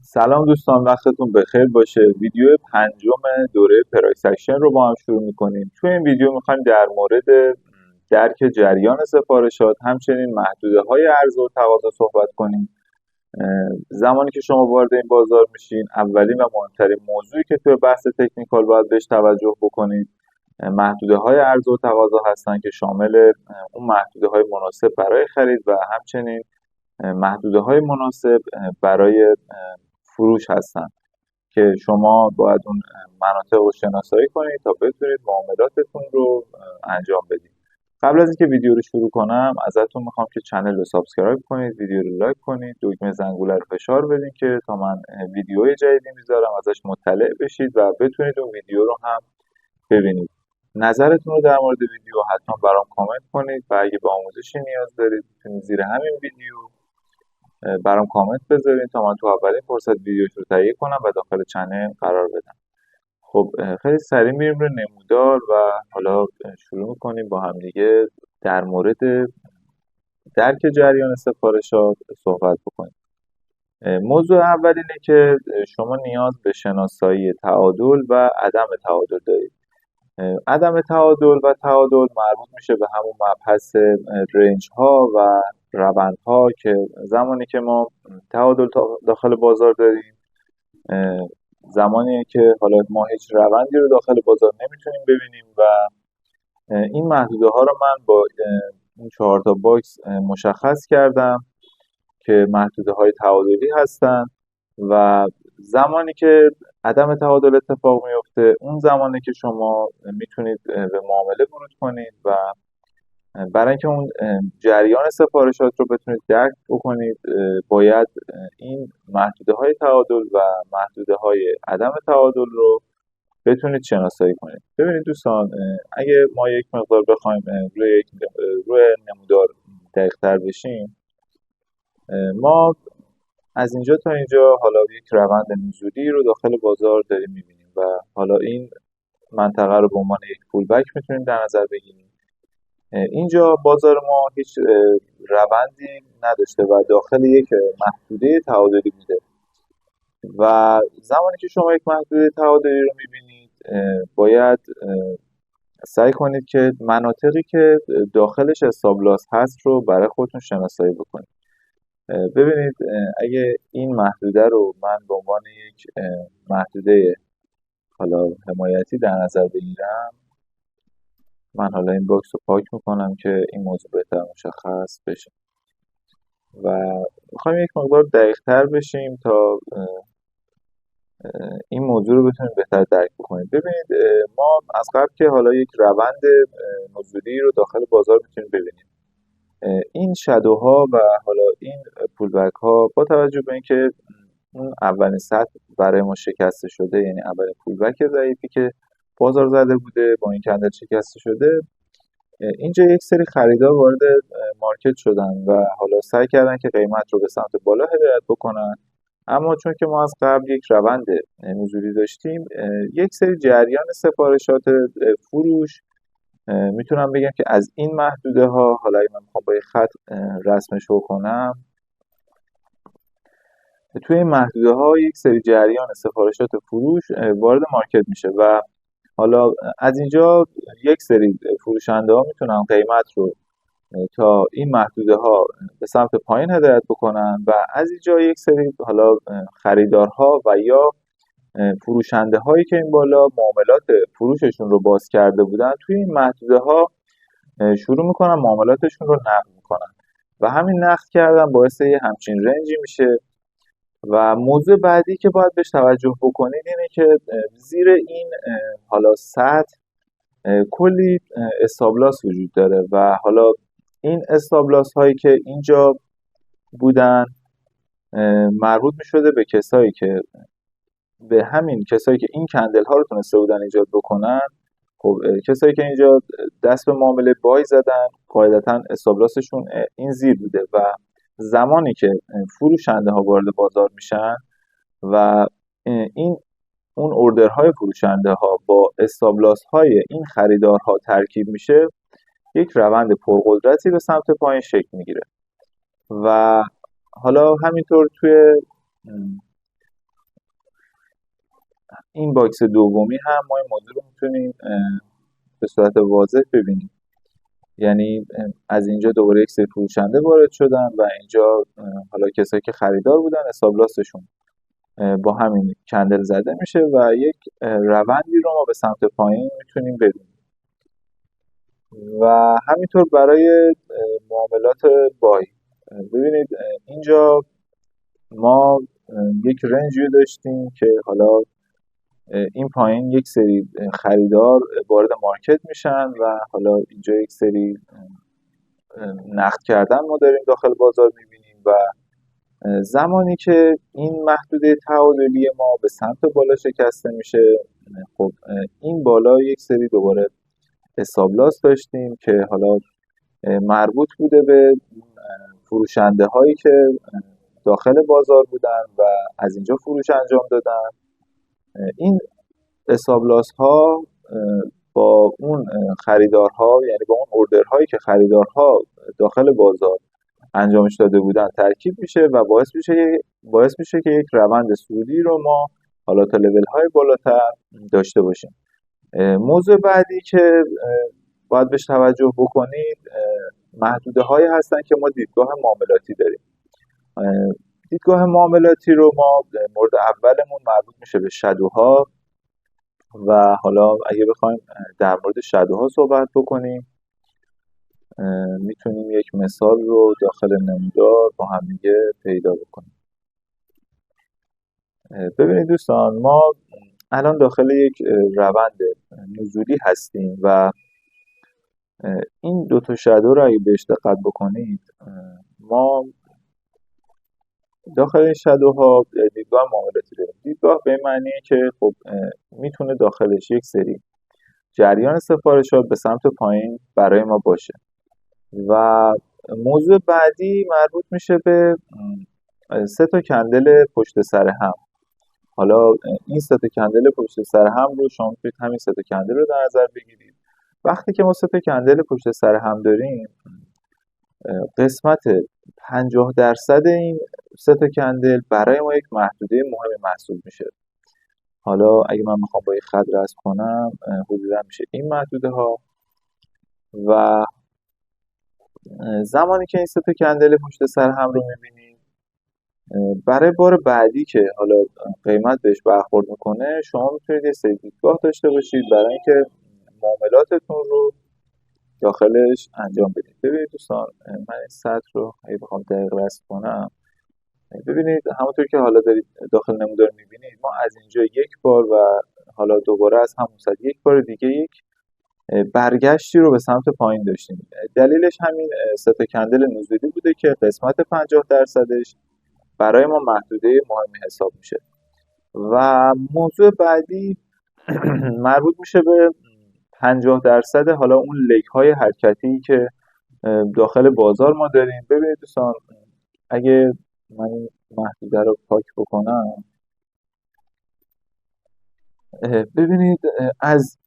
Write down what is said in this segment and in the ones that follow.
سلام دوستان، وقتتون بخیر باشه. ویدیو پنجم دوره پرایس اکشن رو با هم شروع میکنیم. توی این ویدیو میخوایم در مورد درک جریان سفارشات، همچنین محدوده های عرضه و تقاضا صحبت کنیم. زمانی که شما وارد این بازار میشین، اولین و مهمترین موضوعی که توی بحث تکنیکال باید بهش توجه بکنید محدوده های عرضه و تقاضا هستن که شامل اون محدوده های مناسب برای خرید و همچنین محدوده های مناسب برای فروش هستن که شما باید اون مناطق رو شناسایی کنید تا بتونید معاملاتتون رو انجام بدید. قبل از اینکه ویدیو رو شروع کنم ازتون میخوام که چنل رو سابسکرایب کنید، ویدیو رو لایک کنید، دکمه زنگوله رو فشار بدید که تا من ویدیوهای جدیدی میذارم ازش مطلع بشید و بتونید اون ویدیو رو هم ببینید. نظرتون رو در مورد ویدیو حتما برام کامنت کنید و اگه به آموزشی نیاز دارید میتونید زیر همین ویدیو برام کامنت بذارین تا من تو اولین فرصت ویدیوش رو تهیه کنم و داخل چنل قرار بدم. خب خیلی سریع میریم رو نمودار و حالا شروع میکنیم با هم دیگه در مورد درک جریان سفارشات صحبت بکنیم. موضوع اول اینه که شما نیاز به شناسایی تعادل و عدم تعادل دارید. عدم تعادل و تعادل مربوط میشه به همون مبحث رنج ها و روند ها که زمانی که ما تعادل داخل بازار داریم، زمانیه که حالا ما هیچ روندی رو داخل بازار نمیتونیم ببینیم و این محدوده ها رو من با این 4 تا باکس مشخص کردم که محدوده های تعادلی هستن و زمانی که عدم تعادل اتفاق میفته اون زمانی که شما میتونید به معامله ورود کنید و برای اینکه اون جریان سفارشات رو بتونید درک بکنید باید این محدوده های تعادل و محدوده های عدم تعادل رو بتونید شناسایی کنید. ببینید دوستان، اگه ما یک مقدار بخوایم روی نمودار دقیق‌تر بشیم، ما از اینجا تا اینجا حالا یک روند نزولی رو داخل بازار داریم می‌بینیم و حالا این منطقه رو به عنوان یک پولبک میتونیم در نظر بگیریم. اینجا بازار ما هیچ روندی نداشته و داخل یک محدوده تعادلی بوده و زمانی که شما یک محدوده تعادلی رو می‌بینید باید سعی کنید که مناطقی که داخلش استاپ لاس هست رو برای خودتون شناسایی بکنید. ببینید اگه این محدوده رو من به عنوان یک محدوده حالا حمایتی در نظر بگیرم، من حالا این باکس رو پاک میکنم که این موضوع بهتر مشخص بشه و میخوایم یک مقدار دقیق تر بشیم تا این موضوع رو بتونیم بهتر درک بکنیم. ببینید ما از قبل که حالا یک روند نزولی رو داخل بازار میتونیم ببینیم. این شادوها و حالا این پولبک ها با توجه به اینکه اون اولین سطح برای ما شکسته شده، یعنی اولین پولبک ضعیفی که بازار زده بوده با این کندل شکسته شده، اینجا یک سری خریدار وارد مارکت شدن و حالا سعی کردن که قیمت رو به سمت بالا هدایت بکنن، اما چون که ما از قبل یک روند نزولی داشتیم، یک سری جریان سفارشات فروش میتونم بگم که از این محدوده ها، حالا اگه من میخوام با یک خط رسمش کنم، توی این محدوده ها یک سری جریان سفارشات فروش وارد مارکت میشه و حالا از اینجا یک سری فروشنده ها میتونن قیمت رو تا این محدوده ها به سمت پایین هدایت بکنن و از اینجا یک سری حالا خریدارها و یا فروشنده هایی که این بالا معاملات فروششون رو باز کرده بودن توی این محدوده ها شروع میکنن معاملاتشون رو نقد میکنن و همین نقد کردن باعث یه همچین رنجی میشه. و موضوع بعدی که باید بهش توجه بکنید اینه که زیر این حالا سطح کلی استاپ لاس وجود داره و حالا این استاپ لاس هایی که اینجا بودن مربوط میشده به کسایی که این کندل ها رو تونسته بودن ایجاد بکنن. خب کسایی که اینجا دست به معامله بای زدن قاعدتا استاپ لاسشون این زیر بوده و زمانی که فروشنده ها وارد بازار میشن و این اون اوردرهای فروشنده ها با استاپ لاس های این خریدارها ترکیب میشه، یک روند پرقدرتی به سمت پایین شکل میگیره و حالا همینطور توی این باکس دومی هم ما این موضوع رو میتونیم به صورت واضح ببینیم. یعنی از اینجا دوباره یک سری فروشنده وارد شدن و اینجا حالا کسایی که خریدار بودن حساب لاستشون با همین کندل زده میشه و یک روندی رو ما به سمت پایین میتونیم ببینیم. و همینطور برای معاملات بای ببینید اینجا ما یک رنجی داشتیم که حالا این پایین یک سری خریدار وارد مارکت میشن و حالا اینجا یک سری نقد کردن ما داریم داخل بازار میبینیم و زمانی که این محدوده تعادلی ما به سمت بالا شکسته میشه، خب این بالا یک سری دوباره حساب لاس داشتیم که حالا مربوط بوده به فروشنده هایی که داخل بازار بودن و از اینجا فروش انجام دادن. این حساب لاس ها با اون خریدارها، یعنی با اون اوردرهایی که خریدارها داخل بازار انجامش داده بودن ترکیب میشه و باعث میشه که یک روند صعودی رو ما حالا تا لول های بالاتر داشته باشیم. موضوع بعدی که باید بهش توجه بکنید محدوده هایی هستن که ما دیدگاه معاملاتی داریم. دیدگاه معاملاتی رو ما مورد اولمون مربوط میشه به شادوها و حالا اگه بخوایم در مورد شادوها صحبت بکنیم میتونیم یک مثال رو داخل نمودار با هم دیگه پیدا بکنیم. ببینید دوستان، ما الان داخل یک روند نزولی هستیم و این دو تا شادو رو اگه بهش دقت بکنید ما داخل این شادوها دیدگاه معاملاتی داریم. دیدگاه به معنیه که خب میتونه داخلش یک سری جریان سفارشات به سمت پایین برای ما باشه. و موضوع بعدی مربوط میشه به 3 تا کندل پشت سر هم. حالا این 3 تا کندل پشت سر هم رو شما میتونید همین 3 تا کندل رو در نظر بگیرید. وقتی که ما 3 تا کندل پشت سر هم داریم، قسمت 50% این 3 تا کندل برای ما یک محدوده مهم محسوب میشه. حالا اگه من بخوام با یک خط رسم کنم حدودا میشه این محدوده ها و زمانی که این 3 تا کندل پشت سر هم رو میبینید برای بار بعدی که حالا قیمت بهش برخورد میکنه شما میتونید یه سری دیدگاه داشته باشید برای اینکه معاملاتتون رو داخلش انجام بدید. ببینید دوستان، من این سطر رو اگه بخوام دقیق رسم کنم، ببینید همونطور که حالا دارید داخل نمودار میبینید ما از اینجا یک بار و حالا دوباره از همون سطح یک بار دیگه یک برگشتی رو به سمت پایین داشتیم. دلیلش همین 3 تا کندل نزولی بوده که قسمت 50%ش برای ما محدوده مهمی حساب میشه. و موضوع بعدی مربوط میشه به 50% حالا اون لگ های حرکتی که داخل بازار ما داریم. ببینید دوستان، اگه من این محدوده رو پاک بکنم، ببینید از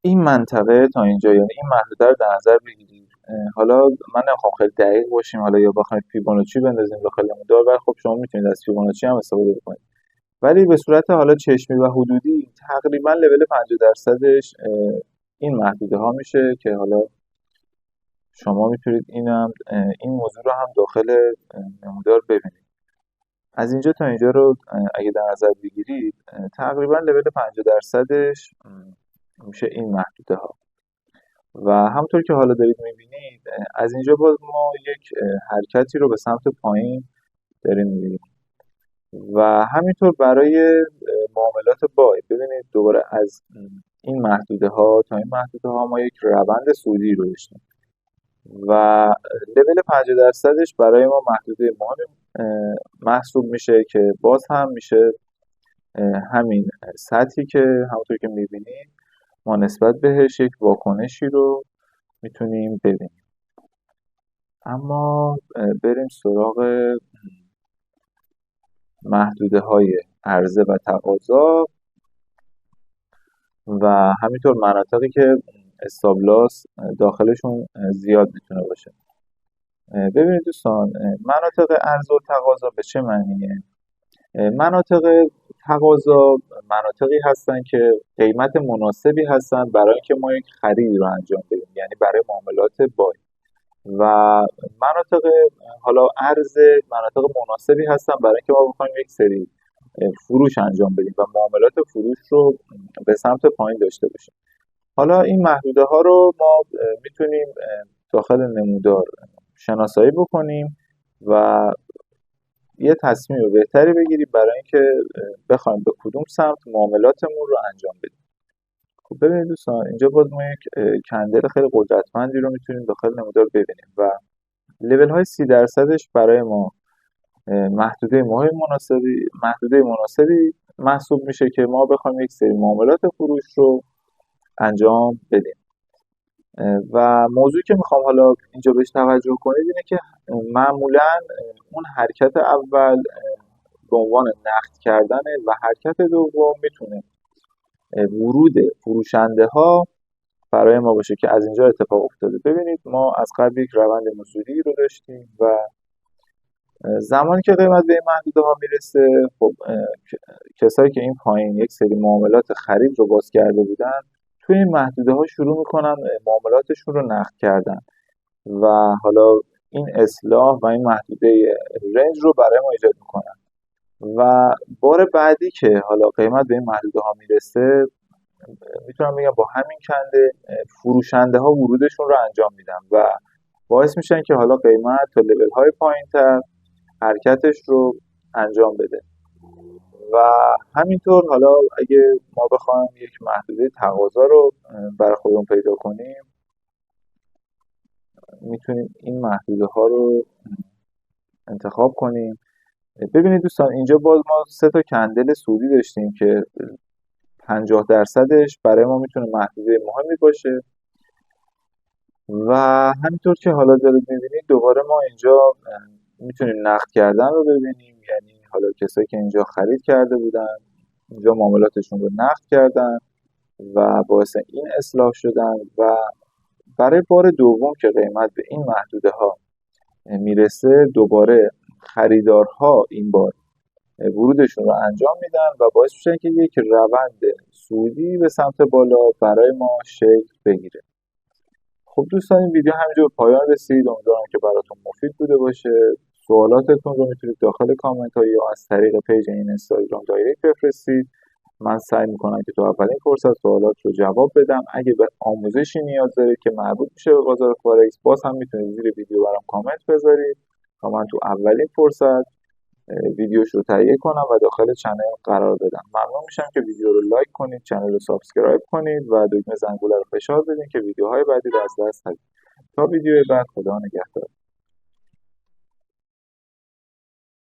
این منطقه تا اینجا، یعنی این محدوده رو در نظر بگیرید. حالا من نمیخوام خیلی دقیق باشیم حالا یا بخواید فیبوناچی بندازیم داخل نمودار، ولی خب شما میتونید از فیبوناچی هم استفاده بکنید. ولی به صورت حالا چشمی و حدودی تقریبا لول 50%ش این محدوده ها میشه که حالا شما میتونید این موضوع رو هم داخل نمودار ببینید. از اینجا تا اینجا رو اگه در نظر بگیرید تقریبا لول 50%ش میشه این محدوده ها. و همونطور که حالا دارید میبینید از اینجا باز ما یک حرکتی رو به سمت پایین داریم میبینیم. و همینطور برای معاملات بای ببینید دوباره از این محدوده ها تا این محدوده ها ما یک روند صعودی رو داشتیم و لول 50%ش برای ما محدوده مهم محسوب میشه که باز هم میشه همین سطحی که همونطور که میبینید ما نسبت بهش یک واکنشی رو میتونیم ببینیم. اما بریم سراغ محدوده های عرضه و تقاضا و همینطور مناطقی که استاپ لاس داخلشون زیاد میتونه باشه. ببینید دوستان، مناطق عرضه و تقاضا به چه معنیه؟ مناطق تقاضا مناطقی هستن که قیمت مناسبی هستن برای اینکه ما یک خریدی رو انجام بدیم، یعنی برای معاملات بای. و مناطق حالا ارز مناطق مناسبی هستن برای اینکه ما بخوایم یک سری فروش انجام بدیم و معاملات فروش رو به سمت پایین داشته باشیم. حالا این محدوده ها رو ما میتونیم داخل نمودار شناسایی بکنیم و یه تصمیم بهتری بگیریم برای اینکه بخوایم به کدوم سمت معاملاتمون رو انجام بدیم. خب ببینید دوستان، اینجا باز ما یک کندل خیلی قدرتمندی رو میتونیم داخل نمودار ببینیم و لول های 30% برای ما محدوده مناسبی محسوب میشه که ما بخوایم یک سری معاملات فروش رو انجام بدیم. و موضوعی که میخوام حالا اینجا بهش توجه کنید اینه که معمولا اون حرکت اول به عنوان نقد کردنه و حرکت دوم میتونه ورود فروشنده ها برای ما باشه که از اینجا اتفاق افتاده. ببینید ما از قبل یک روند نزولی رو داشتیم و زمانی که قیمت به این محدوده ها میرسه، خب کسایی که این پایین یک سری معاملات خرید رو باز کرده بودن توی این محدوده ها شروع میکنن معاملاتشون رو نقد کردن و حالا این اصلاح و این محدوده رنج رو برای ما ایجاد میکنن و بار بعدی که حالا قیمت به این محدوده ها میرسه، میتونم بگم با همین کنده فروشنده ها ورودشون رو انجام میدن و باعث میشن که حالا قیمت تا لول های پایین تر حرکتش رو انجام بده. و همینطور حالا اگه ما بخوایم یک محدوده تقاضا رو برای خودمون پیدا کنیم، میتونیم این محدوده ها رو انتخاب کنیم. ببینید دوستان، اینجا باز ما 3 تا کندل سودی داشتیم که 50%ش برای ما میتونه محدوده مهمی باشه و همینطور که حالا دارید میبینید دوباره ما اینجا میتونیم نقد کردن رو ببینیم، یعنی حالا کسایی که اینجا خرید کرده بودن اینجا معاملاتشون رو نقد کردن و باعث این اصلاح شدن و برای بار دوم که قیمت به این محدوده ها میرسه دوباره خریدارها این بار ورودشون رو انجام میدن و باعث میشن که یک روند سودی به سمت بالا برای ما شکل بگیره. خب دوستان، این ویدیو همینجا به پایان رسید. امیدوارم که براتون مفید بوده باشه. سوالاتتون رو میتونید داخل کامنت ها یا از طریق پیج این اینستاگرام دایرکت بفرستید. من سعی میکنم که تو اولین فرصت سوالات رو جواب بدم. اگه به آموزشی نیاز دارید که مربوط میشه به بازار فارکس، باز هم میتونید زیر ویدیو برام کامنت بذارید تا من تو اولین فرصت ویدیوش رو تهیه کنم و داخل چنل قرار بدم. ممنون میشم که ویدیو رو لایک کنید، چنل رو سابسکرایب کنید و دکمه زنگوله رو فشار بدین که ویدیوهای بعدی رو از دست ندید. تا ویدیو بعد، خدا نگهدار.